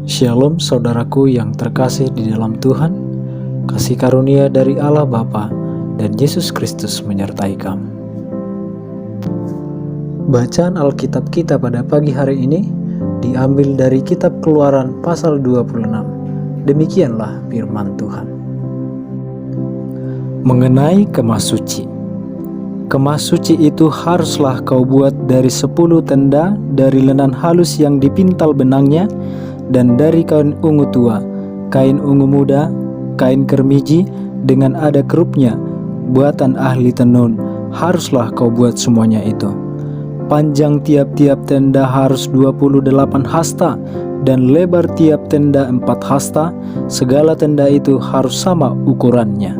Shalom saudaraku yang terkasih di dalam Tuhan, kasih karunia dari Allah Bapa dan Yesus Kristus menyertai kamu. Bacaan Alkitab kita pada pagi hari ini diambil dari kitab Keluaran pasal 26. Demikianlah firman Tuhan. Mengenai kemas suci. Kemas suci itu haruslah kau buat dari 10 tenda dari lenan halus yang dipintal benangnya, dan dari kain ungu tua, kain ungu muda, kain kermiji dengan ada kerupnya, buatan ahli tenun, haruslah kau buat semuanya itu. Panjang tiap-tiap tenda harus 28 hasta, dan lebar tiap tenda 4 hasta, segala tenda itu harus sama ukurannya.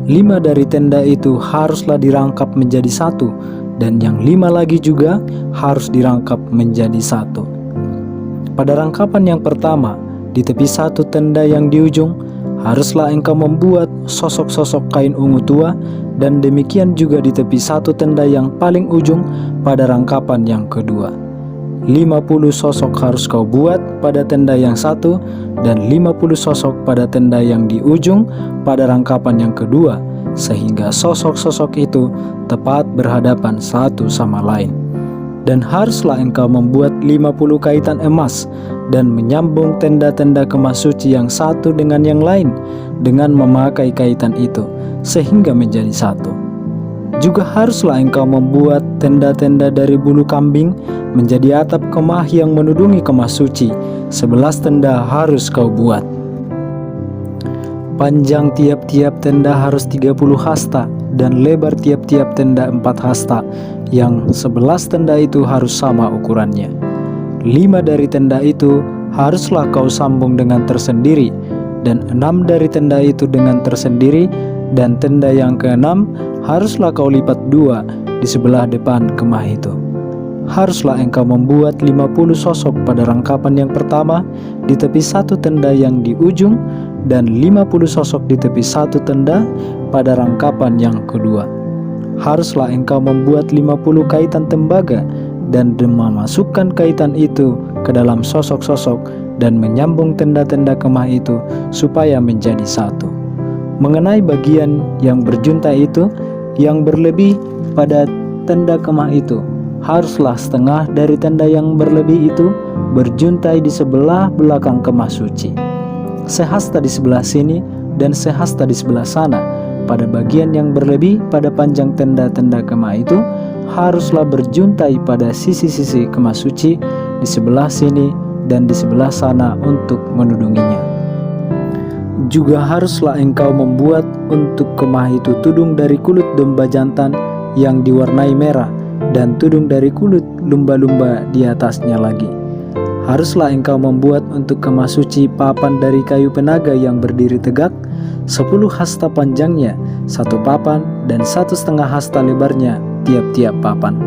5 dari tenda itu haruslah dirangkap menjadi 1, dan yang 5 lagi juga harus dirangkap menjadi 1. Pada rangkapan yang pertama, di tepi satu tenda yang di ujung, haruslah engkau membuat sosok-sosok kain ungu tua, dan demikian juga di tepi satu tenda yang paling ujung pada rangkapan yang kedua. 50 sosok harus kau buat pada tenda yang satu, dan 50 sosok pada tenda yang di ujung pada rangkapan yang kedua, sehingga sosok-sosok itu tepat berhadapan satu sama lain. Dan haruslah engkau membuat 50 kaitan emas dan menyambung tenda-tenda kemas suci yang satu dengan yang lain dengan memakai kaitan itu sehingga menjadi satu. Juga haruslah engkau membuat tenda-tenda dari bulu kambing menjadi atap kemah yang menudungi kemas suci. 11 tenda harus kau buat. Panjang tiap-tiap tenda harus 30 hasta, dan lebar tiap-tiap tenda 4 hasta, yang 11 tenda itu harus sama ukurannya. 5 dari tenda itu haruslah kau sambung dengan tersendiri, dan 6 dari tenda itu dengan tersendiri, dan tenda yang ke-6 haruslah kau lipat 2 di sebelah depan kemah itu. Haruslah engkau membuat 50 sosok pada rangkapan yang pertama di tepi satu tenda yang di ujung, dan 50 sosok di tepi satu tenda pada rangkapan yang kedua. Haruslah engkau membuat 50 kaitan tembaga dan memasukkan kaitan itu ke dalam sosok-sosok dan menyambung tenda-tenda kemah itu supaya menjadi satu. Mengenai bagian yang berjuntai itu, yang berlebih pada tenda kemah itu, haruslah setengah dari tenda yang berlebih itu berjuntai di sebelah belakang kemah suci. Sehasta di sebelah sini dan sehasta di sebelah sana. Pada bagian yang berlebih pada panjang tenda-tenda kemah itu haruslah berjuntai pada sisi-sisi kemah suci di sebelah sini dan di sebelah sana untuk menudunginya. Juga haruslah engkau membuat untuk kemah itu tudung dari kulit domba jantan yang diwarnai merah, dan tudung dari kulit lumba-lumba di atasnya lagi. Haruslah engkau membuat untuk kemah suci papan dari kayu penaga yang berdiri tegak, 10 hasta panjangnya, 1 papan, dan 1,5 hasta lebarnya tiap-tiap papan.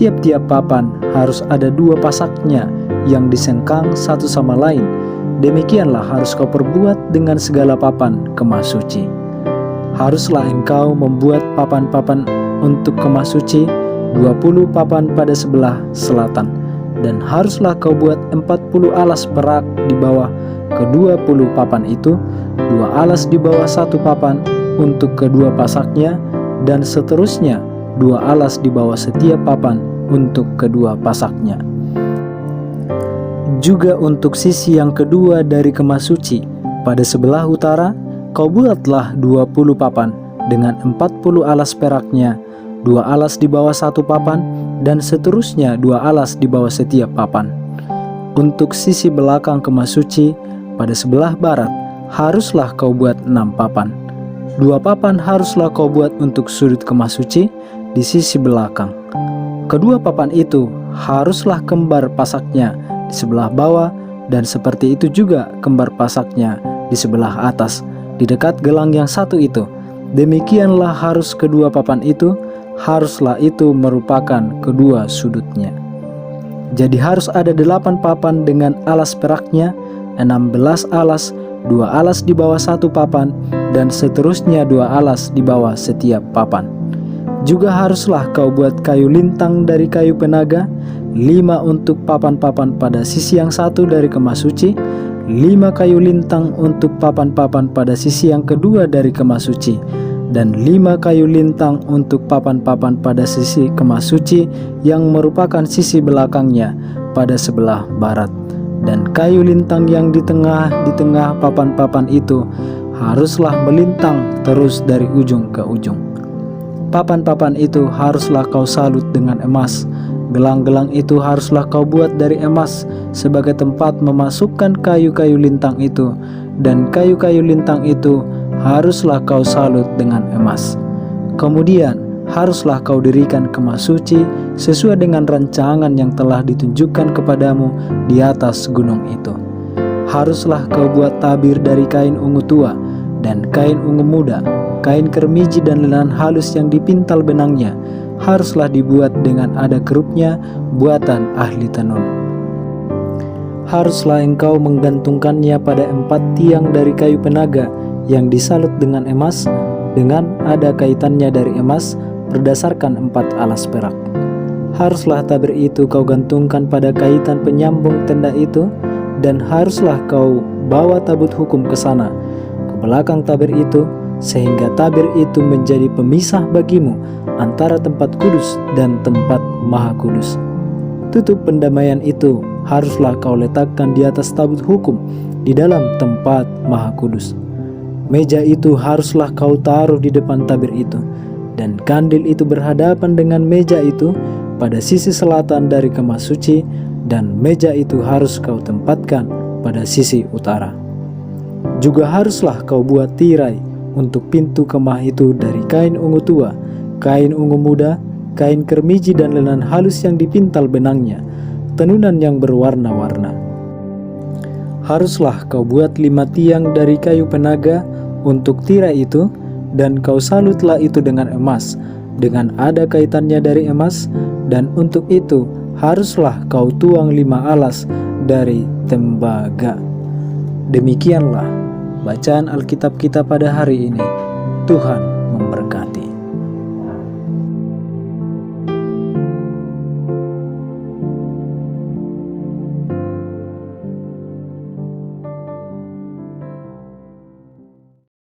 Tiap-tiap papan harus ada 2 pasaknya yang disengkang satu sama lain. Demikianlah harus kau perbuat dengan segala papan kemah suci. Haruslah engkau membuat papan-papan untuk kemah suci, 20 papan pada sebelah selatan, dan haruslah kau buat 40 alas perak di bawah ke-20 papan itu, 2 alas di bawah 1 papan untuk kedua pasaknya, dan seterusnya 2 alas di bawah setiap papan untuk kedua pasaknya. Juga untuk sisi yang kedua dari kemah suci, pada sebelah utara, kau buatlah 20 papan dengan 40 alas peraknya, 2 alas di bawah 1 papan, dan seterusnya 2 alas di bawah setiap papan. Untuk sisi belakang kemah suci, pada sebelah barat, haruslah kau buat 6 papan. 2 papan haruslah kau buat untuk sudut kemah suci di sisi belakang. Kedua papan itu haruslah kembar pasaknya di sebelah bawah, dan seperti itu juga kembar pasaknya di sebelah atas, di dekat gelang yang satu itu. Demikianlah harus kedua papan itu, haruslah itu merupakan kedua sudutnya. Jadi harus ada 8 papan dengan alas peraknya, 16 alas, 2 alas di bawah 1 papan, dan seterusnya 2 alas di bawah setiap papan. Juga haruslah kau buat kayu lintang dari kayu penaga, 5 untuk papan-papan pada sisi yang satu dari kemah suci, 5 kayu lintang untuk papan-papan pada sisi yang kedua dari kemah suci, dan 5 kayu lintang untuk papan-papan pada sisi kemah suci yang merupakan sisi belakangnya pada sebelah barat. Dan kayu lintang yang di tengah papan-papan itu haruslah melintang terus dari ujung ke ujung. Papan-papan itu haruslah kau salut dengan emas. Gelang-gelang itu haruslah kau buat dari emas sebagai tempat memasukkan kayu-kayu lintang itu, dan kayu-kayu lintang itu haruslah kau salut dengan emas. Kemudian haruslah kau dirikan kemah suci sesuai dengan rancangan yang telah ditunjukkan kepadamu di atas gunung itu. Haruslah kau buat tabir dari kain ungu tua dan kain ungu muda, kain kermiji dan lenan halus yang dipintal benangnya, haruslah dibuat dengan ada kerupnya, buatan ahli tenun. Haruslah engkau menggantungkannya pada 4 tiang dari kayu penaga yang disalut dengan emas, dengan ada kaitannya dari emas berdasarkan 4 alas perak. Haruslah tabir itu kau gantungkan pada kaitan penyambung tenda itu, dan haruslah kau bawa tabut hukum ke sana, ke belakang tabir itu, sehingga tabir itu menjadi pemisah bagimu antara tempat kudus dan tempat maha kudus. Tutup pendamaian itu haruslah kau letakkan di atas tabut hukum di dalam tempat maha kudus. Meja itu haruslah kau taruh di depan tabir itu, dan kandil itu berhadapan dengan meja itu pada sisi selatan dari kemah suci, dan meja itu harus kau tempatkan pada sisi utara. Juga haruslah kau buat tirai untuk pintu kemah itu dari kain ungu tua, kain ungu muda, kain kermiji dan lenan halus yang dipintal benangnya, tenunan yang berwarna-warna. Haruslah kau buat 5 tiang dari kayu penaga untuk tirai itu, dan kau salutlah itu dengan emas, dengan ada kaitannya dari emas, dan untuk itu haruslah kau tuang 5 alas dari tembaga. Demikianlah bacaan Alkitab kita pada hari ini. Tuhan memberkati.